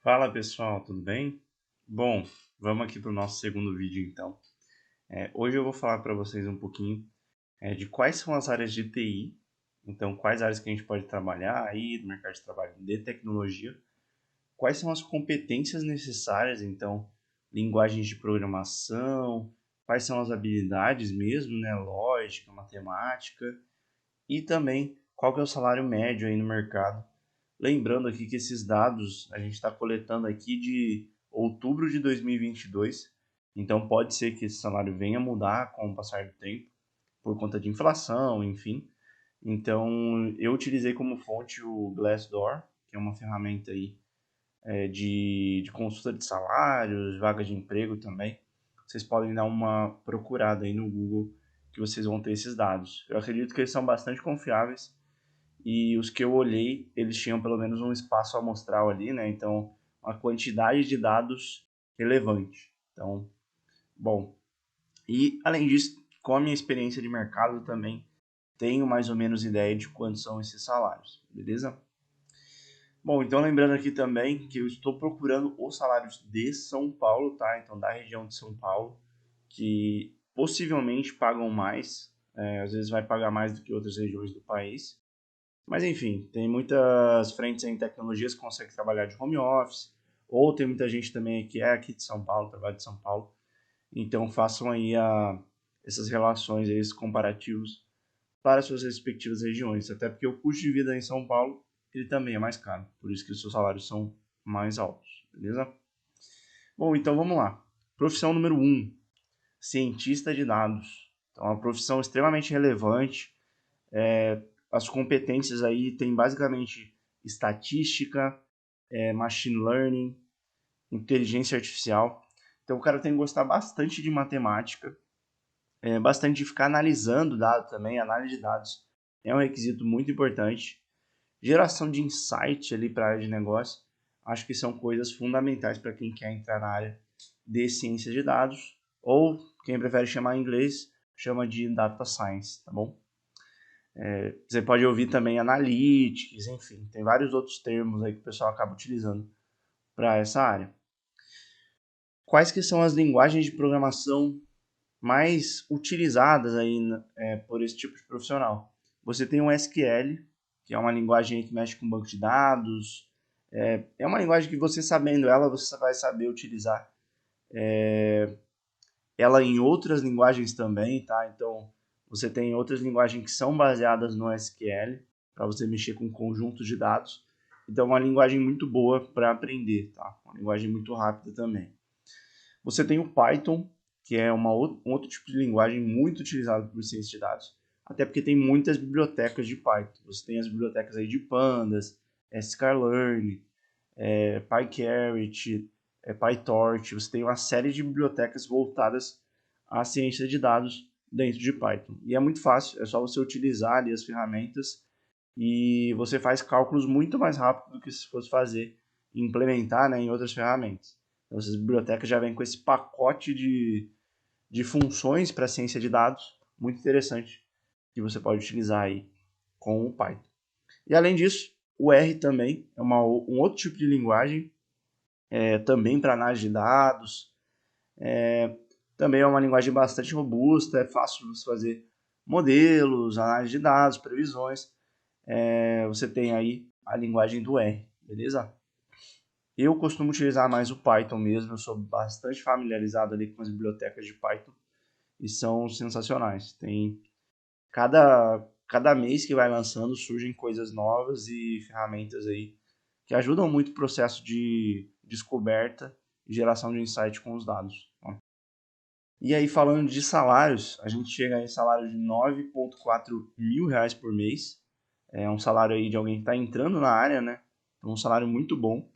Fala pessoal, tudo bem? Bom, vamos aqui para o nosso segundo vídeo então. Hoje eu vou falar para vocês um pouquinho de quais são as áreas de TI, então quais áreas que a gente pode trabalhar aí no mercado de trabalho de tecnologia, quais são as competências necessárias, então linguagens de programação, quais são as habilidades mesmo, né, lógica, matemática, e também qual que é o salário médio aí no mercado. Lembrando aqui que esses dados a gente está coletando aqui de outubro de 2022, então pode ser que esse salário venha a mudar com o passar do tempo, por conta de inflação, enfim. Então eu utilizei como fonte o Glassdoor, que é uma ferramenta aí de consulta de salários, vagas de emprego também. Vocês podem dar uma procurada aí no Google que vocês vão ter esses dados. Eu acredito que eles são bastante confiáveis e os que eu olhei, eles tinham pelo menos um espaço amostral ali, né? Então, uma quantidade de dados relevante. Então, bom. E além disso, com a minha experiência de mercado também tenho mais ou menos ideia de quantos são esses salários, beleza? Bom, então lembrando aqui também que eu estou procurando os salários de São Paulo, tá? Então, da região de São Paulo, que possivelmente pagam mais, às vezes vai pagar mais do que outras regiões do país. Mas enfim, tem muitas frentes em tecnologias que conseguem trabalhar de home office, ou tem muita gente também que é aqui de São Paulo, trabalha de São Paulo. Então façam aí essas relações, esses comparativos para suas respectivas regiões, até porque o custo de vida em São Paulo ele também é mais caro, por isso que os seus salários são mais altos, beleza? Bom, então vamos lá. Profissão número 1, cientista de dados. Então, é uma profissão extremamente relevante. As competências aí tem basicamente estatística, machine learning, inteligência artificial. Então o cara tem que gostar bastante de matemática, bastante de ficar analisando dados também, análise de dados é um requisito muito importante. Geração de insight ali para a área de negócio, acho que são coisas fundamentais para quem quer entrar na área de ciência de dados, ou quem prefere chamar em inglês, chama de data science, tá bom? Você pode ouvir também analytics, enfim, tem vários outros termos aí que o pessoal acaba utilizando para essa área. Quais que são as linguagens de programação mais utilizadas aí por esse tipo de profissional? Você tem o SQL, que é uma linguagem que mexe com banco de dados, é uma linguagem que você sabendo ela, você vai saber utilizar ela em outras linguagens também, tá? Então, você tem outras linguagens que são baseadas no SQL, para você mexer com conjuntos de dados. Então, é uma linguagem muito boa para aprender, tá? Uma linguagem muito rápida também. Você tem o Python, que é um outro tipo de linguagem muito utilizado por ciência de dados, até porque tem muitas bibliotecas de Python. Você tem as bibliotecas aí de Pandas, sklearn, PyCaret, PyTorch, você tem uma série de bibliotecas voltadas à ciência de dados dentro de Python. E é muito fácil, é só você utilizar ali as ferramentas e você faz cálculos muito mais rápido do que se fosse fazer e implementar, né, em outras ferramentas. Então, essas bibliotecas já vêm com esse pacote de funções para ciência de dados muito interessante que você pode utilizar aí com o Python. E além disso, o R também é um outro tipo de linguagem também para análise de dados. Também é uma linguagem bastante robusta, é fácil de você fazer modelos, análise de dados, previsões. Você tem aí a linguagem do R, beleza? Eu costumo utilizar mais o Python mesmo, eu sou bastante familiarizado ali com as bibliotecas de Python e são sensacionais. Tem cada mês que vai lançando surgem coisas novas e ferramentas aí que ajudam muito o processo de descoberta e geração de insight com os dados. Tá? E aí, falando de salários, a gente chega em salário de 9,4 mil reais por mês. É um salário aí de alguém que está entrando na área, né? É um salário muito bom,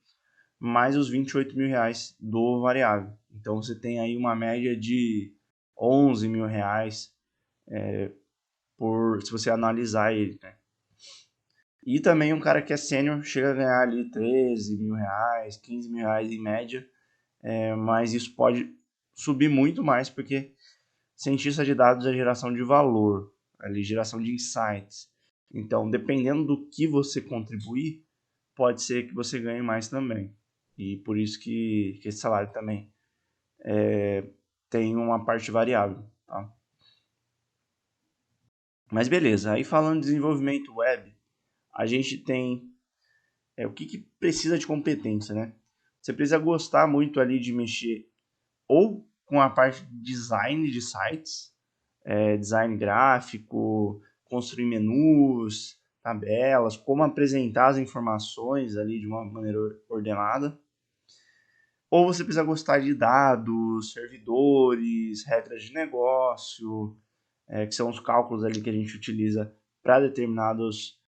mais os 28 mil reais do variável. Então você tem aí uma média de 11 mil reais se você analisar ele, né? E também um cara que é sênior chega a ganhar ali 13 mil reais, 15 mil reais em média, mas isso pode subir muito mais porque cientista de dados é geração de valor, ali, geração de insights. Então, dependendo do que você contribuir, pode ser que você ganhe mais também. E por isso que esse salário também tem uma parte variável, tá? Mas beleza, aí falando de desenvolvimento web, a gente tem o que precisa de competência, né? Você precisa gostar muito ali de mexer ou com a parte de design de sites, design gráfico, construir menus, tabelas, como apresentar as informações ali de uma maneira ordenada. Ou você precisa gostar de dados, servidores, regras de negócio, que são os cálculos ali que a gente utiliza para determinados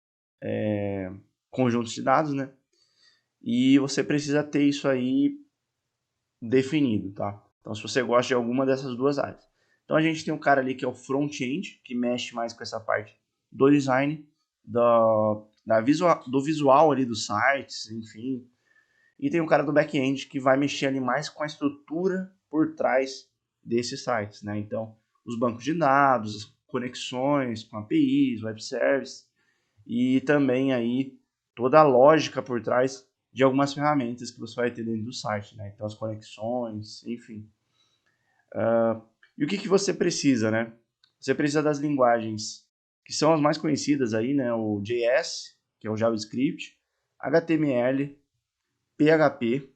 conjuntos de dados, né? E você precisa ter isso aí definido, tá? Então, se você gosta de alguma dessas duas áreas. Então, a gente tem um cara ali que é o front-end, que mexe mais com essa parte do design, do visual ali dos sites, enfim. E tem um cara do back-end que vai mexer ali mais com a estrutura por trás desses sites, né? Então, os bancos de dados, as conexões com APIs, web service e também aí toda a lógica por trás de algumas ferramentas que você vai ter dentro do site, né? Então, as conexões, enfim. E o que você precisa, né? Você precisa das linguagens que são as mais conhecidas aí, né? O JS, que é o JavaScript, HTML, PHP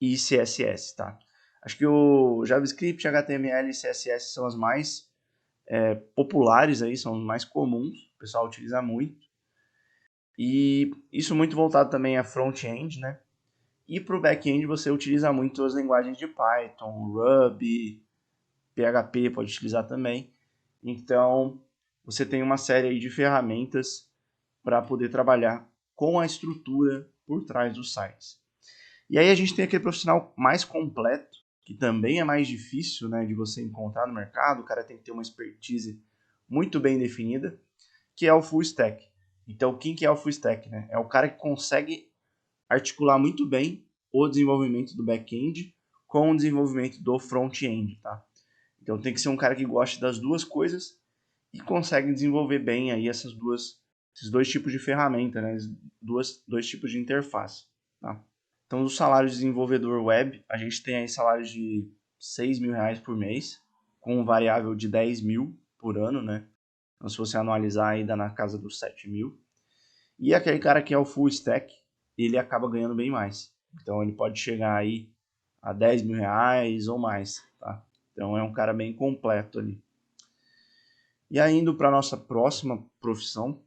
e CSS, tá? Acho que o JavaScript, HTML e CSS são as mais populares aí, são os mais comuns, o pessoal utiliza muito. E isso muito voltado também a front-end, né? E para o back-end você utiliza muito as linguagens de Python, Ruby, PHP pode utilizar também. Então, você tem uma série aí de ferramentas para poder trabalhar com a estrutura por trás dos sites. E aí a gente tem aquele profissional mais completo, que também é mais difícil, né, de você encontrar no mercado. O cara tem que ter uma expertise muito bem definida, que é o full stack. Então, quem que é o full stack, né? É o cara que consegue articular muito bem o desenvolvimento do back-end com o desenvolvimento do front-end, tá? Então tem que ser um cara que goste das duas coisas e consegue desenvolver bem aí esses dois tipos de ferramenta, né? Dois tipos de interface, tá? Então, os salários de desenvolvedor web, a gente tem aí salários de R$ 6.000 por mês, com um variável de 10 mil por ano, né? Então, se você anualizar aí, dá na casa dos 7 mil. E aquele cara que é o full stack, ele acaba ganhando bem mais. Então, ele pode chegar aí a R$ 10.000 ou mais, tá? Então, é um cara bem completo ali. E aí, indo para a nossa próxima profissão,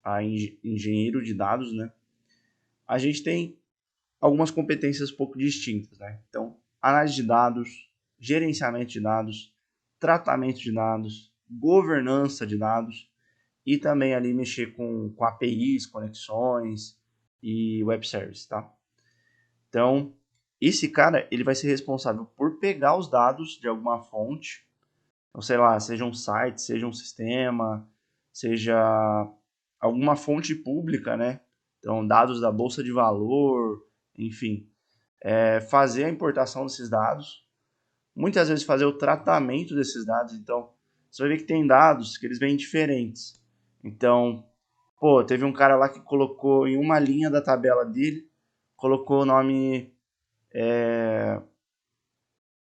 a engenheiro de dados, né? A gente tem algumas competências um pouco distintas, né? Então, análise de dados, gerenciamento de dados, tratamento de dados, governança de dados e também ali mexer com APIs, conexões e web service, tá? Então, esse cara, ele vai ser responsável por pegar os dados de alguma fonte, então, sei lá, seja um site, seja um sistema, seja alguma fonte pública, né? Então, dados da bolsa de valor, enfim, fazer a importação desses dados, muitas vezes fazer o tratamento desses dados. Então, você vai ver que tem dados que eles vêm diferentes. Então, pô, teve um cara lá que colocou em uma linha da tabela dele, colocou o nome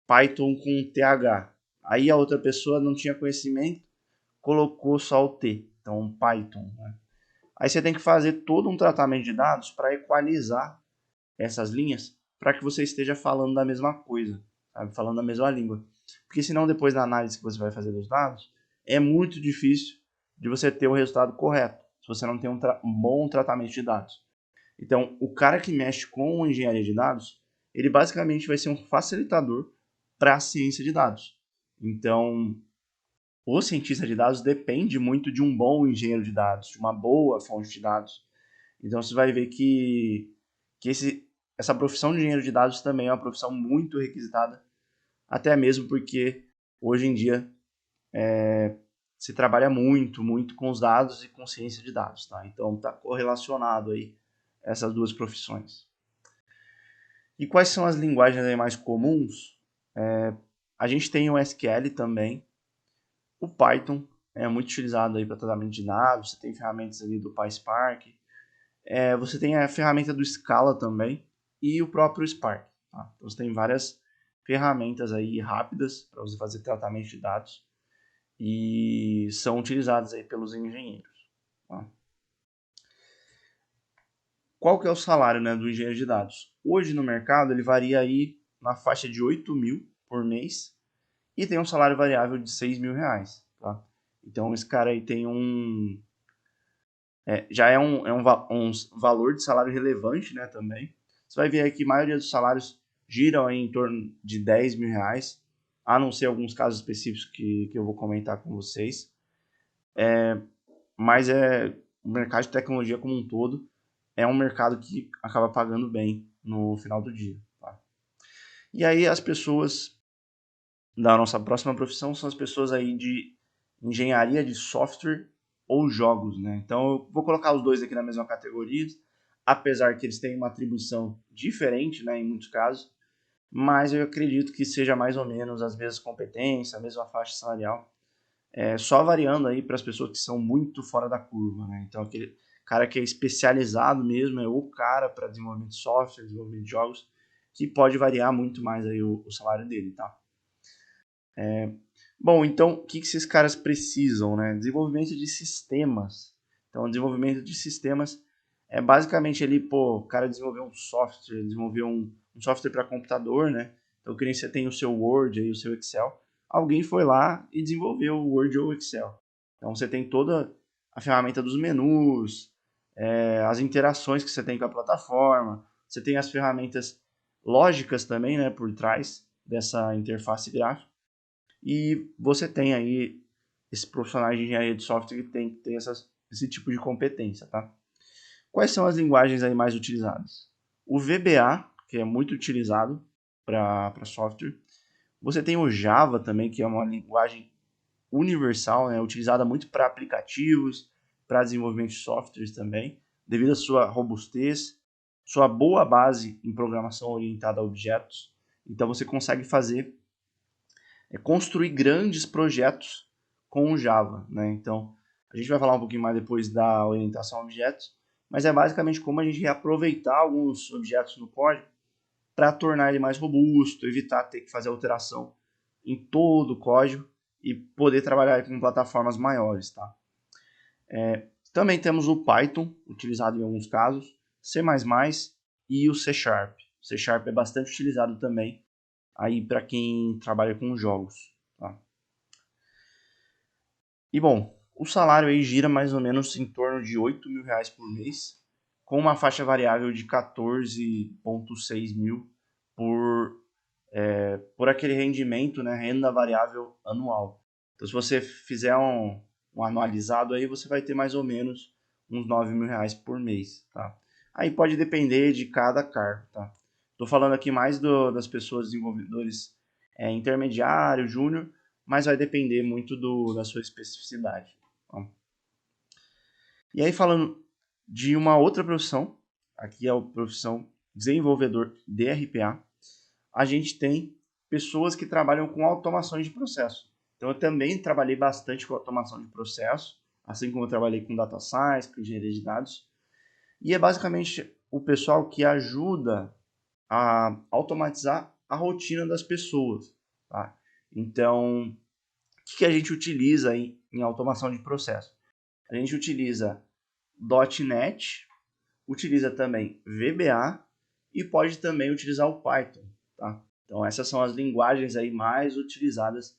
Python com TH. Aí a outra pessoa não tinha conhecimento, colocou só o T, então Python, né? Aí você tem que fazer todo um tratamento de dados para equalizar essas linhas para que você esteja falando da mesma coisa, sabe? Falando a mesma língua. Porque senão depois da análise que você vai fazer dos dados, é muito difícil de você ter o resultado correto, se você não tem um bom tratamento de dados. Então, o cara que mexe com engenharia de dados, ele basicamente vai ser um facilitador para a ciência de dados. Então, o cientista de dados depende muito de um bom engenheiro de dados, de uma boa fonte de dados. Então, você vai ver que essa profissão de engenheiro de dados também é uma profissão muito requisitada, até mesmo porque hoje em dia se trabalha muito, muito com os dados e com ciência de dados, tá? Então está correlacionado aí essas duas profissões. E quais são as linguagens aí mais comuns? A gente tem o SQL também, o Python é muito utilizado aí para tratamento de dados, você tem ferramentas ali do PySpark, você tem a ferramenta do Scala também, e o próprio Spark. Tá? Então você tem várias ferramentas aí rápidas para você fazer tratamento de dados e são utilizadas aí pelos engenheiros. Tá? Qual que é o salário, né, do engenheiro de dados? Hoje no mercado ele varia aí na faixa de 8 mil por mês e tem um salário variável de 6 mil reais. Tá? Então esse cara aí tem já é um valor de salário relevante, né, também. Você vai ver aí que a maioria dos salários giram aí em torno de 10 mil reais, a não ser alguns casos específicos que eu vou comentar com vocês. Mas o mercado de tecnologia como um todo é um mercado que acaba pagando bem no final do dia. Tá? E aí as pessoas da nossa próxima profissão são as pessoas aí de engenharia de software ou jogos, né? Então eu vou colocar os dois aqui na mesma categoria, apesar que eles têm uma atribuição diferente, né, em muitos casos, mas eu acredito que seja mais ou menos as mesmas competências, a mesma faixa salarial, só variando aí para as pessoas que são muito fora da curva, né? Então aquele cara que é especializado mesmo é o cara para desenvolvimento de software, desenvolvimento de jogos, que pode variar muito mais aí o salário dele, tá? Bom, então o que esses caras precisam, né? Desenvolvimento de sistemas. Então, desenvolvimento de sistemas é basicamente ali, pô, o cara desenvolveu um software, desenvolveu um software para computador, né? Então, que nem você tem o seu Word aí, o seu Excel. Alguém foi lá e desenvolveu o Word ou o Excel. Então, você tem toda a ferramenta dos menus, as interações que você tem com a plataforma, você tem as ferramentas lógicas também, né, por trás dessa interface gráfica. E você tem aí esse profissional de engenharia de software que tem que ter esse tipo de competência, tá? Quais são as linguagens aí mais utilizadas? O VBA, que é muito utilizado para software. Você tem o Java também, que é uma linguagem universal, né, utilizada muito para aplicativos, para desenvolvimento de softwares também, devido à sua robustez, sua boa base em programação orientada a objetos. Então você consegue fazer construir grandes projetos com o Java, né? Então, a gente vai falar um pouquinho mais depois da orientação a objetos, mas é basicamente como a gente reaproveitar alguns objetos no código para tornar ele mais robusto, evitar ter que fazer alteração em todo o código e poder trabalhar com plataformas maiores, tá? Também temos o Python, utilizado em alguns casos, C++ e o C Sharp. O C Sharp é bastante utilizado também aí para quem trabalha com jogos, tá? E bom, o salário aí gira mais ou menos em torno de 8 mil reais por mês, com uma faixa variável de 14,6 mil por aquele rendimento, né, renda variável anual. Então, se você fizer um anualizado aí, você vai ter mais ou menos uns 9 mil reais por mês, tá? Aí pode depender de cada cargo, tá? Estou falando aqui mais das pessoas desenvolvedores intermediário, júnior, mas vai depender muito da sua especificidade. Tá? E aí falando de uma outra profissão, aqui é a profissão desenvolvedor de RPA, a gente tem pessoas que trabalham com automações de processo. Então eu também trabalhei bastante com automação de processo, assim como eu trabalhei com data science, com engenharia de dados, e é basicamente o pessoal que ajuda a automatizar a rotina das pessoas. Tá? Então, o que a gente utiliza em automação de processo? A gente utiliza .NET, utiliza também VBA e pode também utilizar o Python. Tá? Então, essas são as linguagens aí mais utilizadas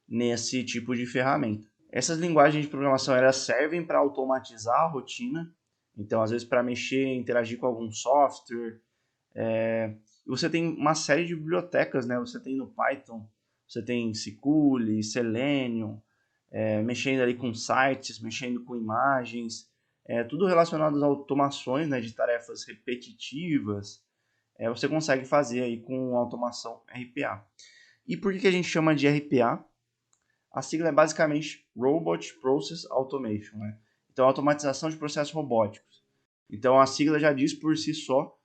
nesse tipo de ferramenta. Essas linguagens de programação elas servem para automatizar a rotina. Então, às vezes, para mexer, interagir com algum software, você tem uma série de bibliotecas, né? Você tem no Python, você tem Siculi, Selenium, mexendo ali com sites, mexendo com imagens, tudo relacionado às automações, né, de tarefas repetitivas, você consegue fazer aí com automação RPA. E por que a gente chama de RPA? A sigla é basicamente Robot Process Automation, né? Então, automatização de processos robóticos. Então, a sigla já diz por si só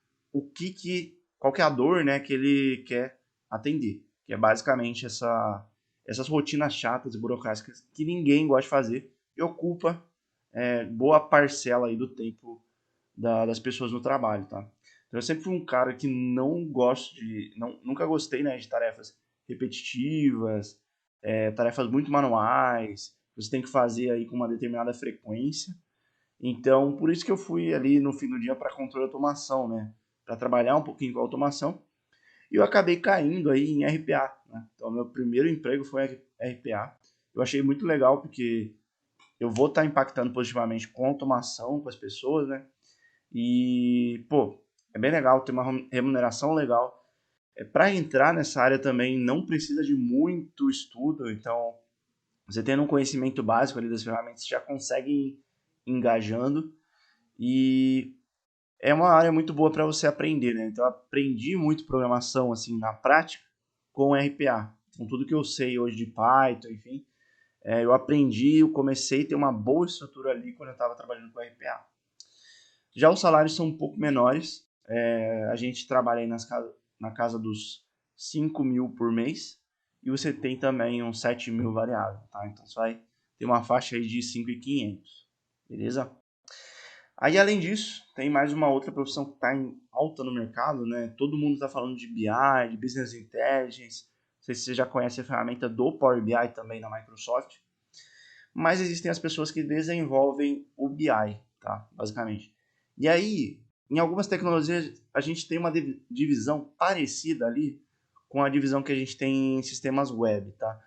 qual que é a dor, né, que ele quer atender, que é basicamente essas rotinas chatas e burocráticas que ninguém gosta de fazer e ocupa boa parcela aí do tempo das pessoas no trabalho, tá? Então eu sempre fui um cara que não gosto de, não, nunca gostei, né, de tarefas repetitivas, tarefas muito manuais, você tem que fazer aí com uma determinada frequência. Então, por isso que eu fui ali no fim do dia para controle de automação, né, para trabalhar um pouquinho com automação. E eu acabei caindo aí em RPA, né? Então, meu primeiro emprego foi RPA. Eu achei muito legal porque eu vou estar impactando positivamente com automação, com as pessoas, né? E, pô, é bem legal, ter uma remuneração legal. Para entrar nessa área também não precisa de muito estudo, então você tendo um conhecimento básico ali das ferramentas, você já consegue ir engajando. E é uma área muito boa para você aprender, né? Então eu aprendi muito programação assim na prática com RPA, com tudo que eu sei hoje de Python, enfim. Eu aprendi, eu comecei a ter uma boa estrutura ali quando eu estava trabalhando com RPA. Já os salários são um pouco menores, a gente trabalha aí na casa dos 5 mil por mês e você tem também uns 7 mil variável, tá? Então você vai ter uma faixa aí de 5.500, beleza? Aí, além disso, tem mais uma outra profissão que está em alta no mercado, né? Todo mundo está falando de BI, de Business Intelligence. Não sei se você já conhece a ferramenta do Power BI também na Microsoft. Mas existem as pessoas que desenvolvem o BI, tá? Basicamente. E aí, em algumas tecnologias, a gente tem uma divisão parecida ali com a divisão que a gente tem em sistemas web, tá?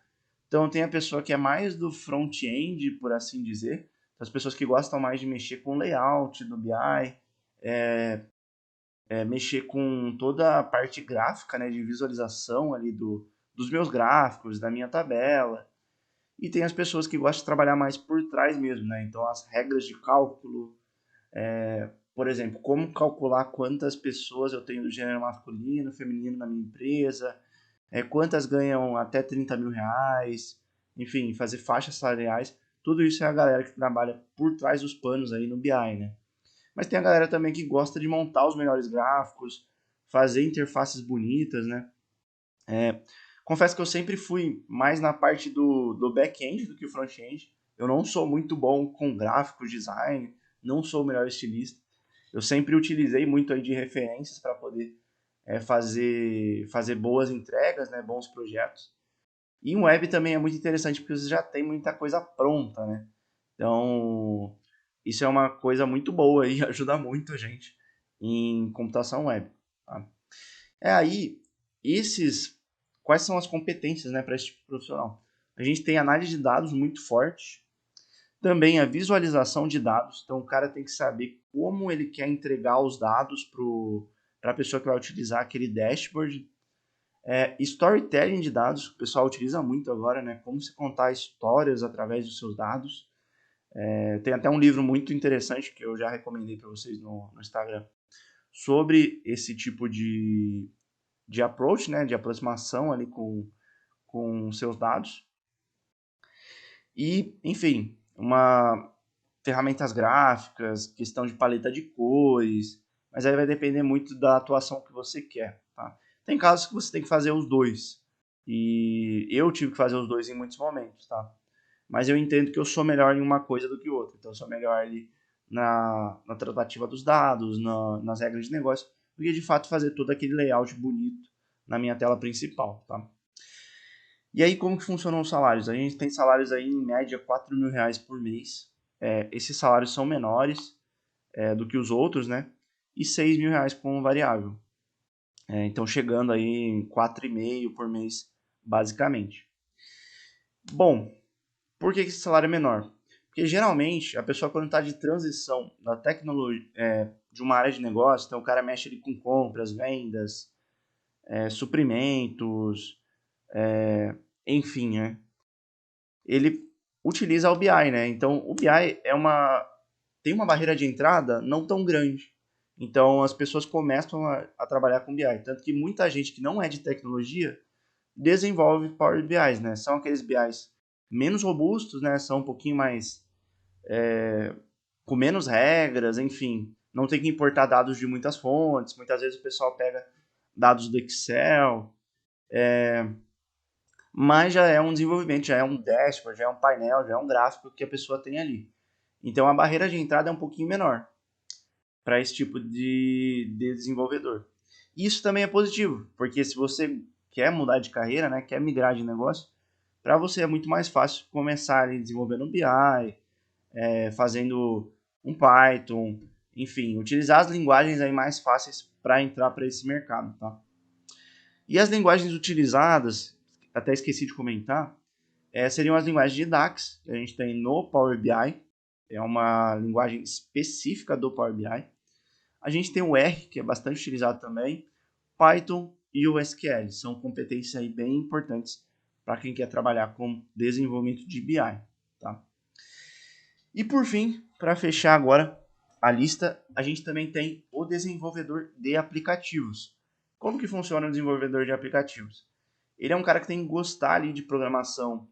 Então tem a pessoa que é mais do front-end, por assim dizer, as pessoas que gostam mais de mexer com layout do BI, mexer com toda a parte gráfica, né, de visualização ali dos meus gráficos, da minha tabela. E tem as pessoas que gostam de trabalhar mais por trás mesmo, né? Então as regras de cálculo, por exemplo, como calcular quantas pessoas eu tenho do gênero masculino, feminino na minha empresa, quantas ganham até 30 mil reais, enfim, fazer faixas salariais. Tudo isso é a galera que trabalha por trás dos panos aí no BI, né? Mas tem a galera também que gosta de montar os melhores gráficos, fazer interfaces bonitas, né? Confesso que eu sempre fui mais na parte do back-end do que o front-end. Eu não sou muito bom com gráficos, design, não sou o melhor estilista. Eu sempre utilizei muito aí de referências para poder fazer boas entregas, né, bons projetos. E um web também é muito interessante porque você já tem muita coisa pronta, né? Então, isso é uma coisa muito boa e ajuda muito a gente em computação web. Tá? Aí, esses, quais são as competências, né, para esse tipo de profissional? A gente tem análise de dados muito forte, também a visualização de dados. Então, o cara tem que saber como ele quer entregar os dados para a pessoa que vai utilizar aquele dashboard. Storytelling de dados, que o pessoal utiliza muito agora, né? Como se contar histórias através dos seus dados. Tem até um livro muito interessante que eu já recomendei para vocês no Instagram sobre esse tipo de approach, né? De aproximação ali com seus dados. E, enfim, ferramentas gráficas, questão de paleta de cores, mas aí vai depender muito da atuação que você quer, tá? Tem casos que você tem que fazer os dois, e eu tive que fazer os dois em muitos momentos, tá? Mas eu entendo que eu sou melhor em uma coisa do que outra, então eu sou melhor ali na tratativa dos dados, nas regras de negócio, do que de fato fazer todo aquele layout bonito na minha tela principal, tá? E aí, como que funcionam os salários? A gente tem salários aí, em média, 4 mil reais por mês. Esses salários são menores do que os outros, né? E 6 mil reais com variável. Então, chegando aí em 4,5 por mês, basicamente. Bom, por que esse salário é menor? Porque, geralmente, a pessoa, quando está de transição da tecnologia, de uma área de negócio, então o cara mexe ali com compras, vendas, suprimentos, enfim, né? Ele utiliza o BI, né? Então, o BI tem uma barreira de entrada não tão grande. Então, as pessoas começam a trabalhar com BI. Tanto que muita gente que não é de tecnologia desenvolve Power BIs, né? São aqueles BIs menos robustos, né? São um pouquinho mais com menos regras, enfim. Não tem que importar dados de muitas fontes. Muitas vezes o pessoal pega dados do Excel, mas já é um desenvolvimento, já é um dashboard, já é um painel, já é um gráfico que a pessoa tem ali. Então a barreira de entrada é um pouquinho menor. para esse tipo de desenvolvedor. Isso também é positivo, porque se você quer mudar de carreira, né, quer migrar de negócio, para você é muito mais fácil começar ali desenvolvendo um BI, fazendo um Python, enfim, utilizar as linguagens aí mais fáceis para entrar para esse mercado, tá? E as linguagens utilizadas, até esqueci de comentar, seriam as linguagens de DAX, que a gente tem no Power BI, é uma linguagem específica do Power BI. A gente tem o R, que é bastante utilizado também, Python e o SQL, são competências aí bem importantes para quem quer trabalhar com desenvolvimento de BI, tá? E por fim, para fechar agora a lista, a gente também tem o desenvolvedor de aplicativos. Como que funciona o desenvolvedor de aplicativos? Ele é um cara que tem que gostar ali de programação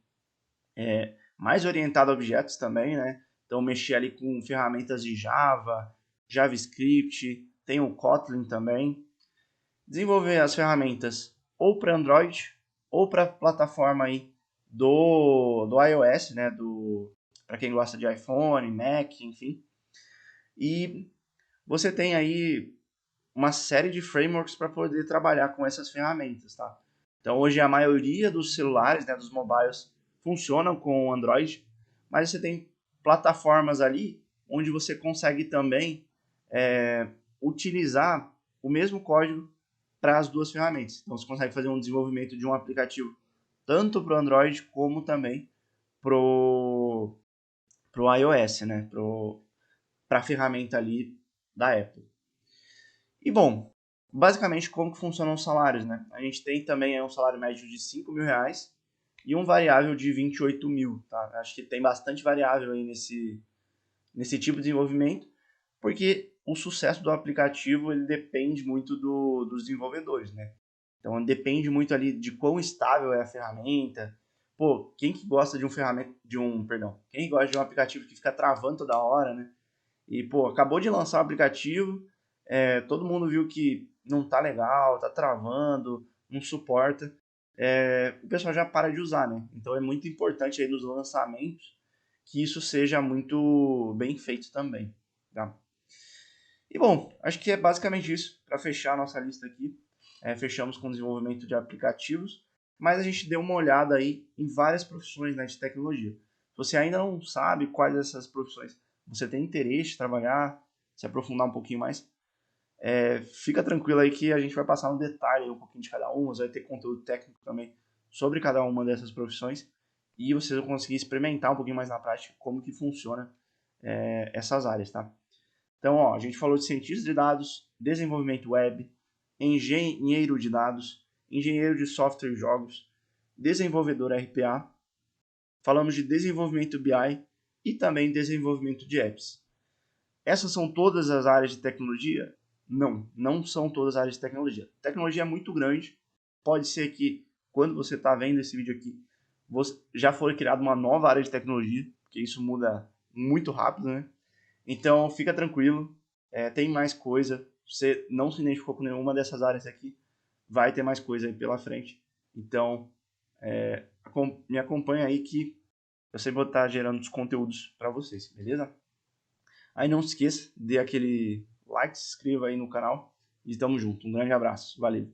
mais orientado a objetos também, né? Então mexer ali com ferramentas de Java, JavaScript, tem o Kotlin também. Desenvolver as ferramentas ou para Android ou para a plataforma aí do iOS, né? Para quem gosta de iPhone, Mac, enfim. E você tem aí uma série de frameworks para poder trabalhar com essas ferramentas, tá? Então hoje a maioria dos celulares, né, dos mobiles, funcionam com Android, mas você tem plataformas ali onde você consegue também utilizar o mesmo código para as duas ferramentas. Então você consegue fazer um desenvolvimento de um aplicativo tanto para o Android como também para o iOS, né? Para a ferramenta ali da Apple. E bom, basicamente como que funcionam os salários, né? A gente tem também um salário médio de R$ 5.000 e um variável de 28 mil, tá? Acho que tem bastante variável aí nesse tipo de desenvolvimento, porque o sucesso do aplicativo ele depende muito dos desenvolvedores, né? Então depende muito ali de quão estável é a ferramenta. Pô, quem que gosta de quem gosta de um aplicativo que fica travando toda hora, né? E pô, acabou de lançar o aplicativo, todo mundo viu que não tá legal, tá travando, não suporta. O pessoal já para de usar, né? Então é muito importante aí nos lançamentos que isso seja muito bem feito também, tá? E bom, acho que é basicamente isso para fechar a nossa lista aqui. Fechamos com o desenvolvimento de aplicativos, mas a gente deu uma olhada aí em várias profissões, né, de tecnologia. Se você ainda não sabe quais dessas profissões você tem interesse em trabalhar, se aprofundar um pouquinho mais, fica tranquilo aí que a gente vai passar um detalhe um pouquinho de cada uma, vai ter conteúdo técnico também sobre cada uma dessas profissões e vocês vão conseguir experimentar um pouquinho mais na prática como que funciona essas áreas, tá? Então, ó, a gente falou de cientista de dados, desenvolvimento web, engenheiro de dados, engenheiro de software e jogos, desenvolvedor RPA, falamos de desenvolvimento BI e também desenvolvimento de apps. Essas são todas as áreas de tecnologia? Não, não são todas as áreas de tecnologia. A tecnologia é muito grande. Pode ser que, quando você está vendo esse vídeo aqui, já foi criada uma nova área de tecnologia, porque isso muda muito rápido, né? Então, fica tranquilo. Tem mais coisa. Se você não se identificou com nenhuma dessas áreas aqui, vai ter mais coisa aí pela frente. Então, me acompanha aí que eu sempre vou estar gerando os conteúdos para vocês, beleza? Aí não se esqueça, dê aquele like, se inscreva aí no canal e tamo junto. Um grande abraço, valeu!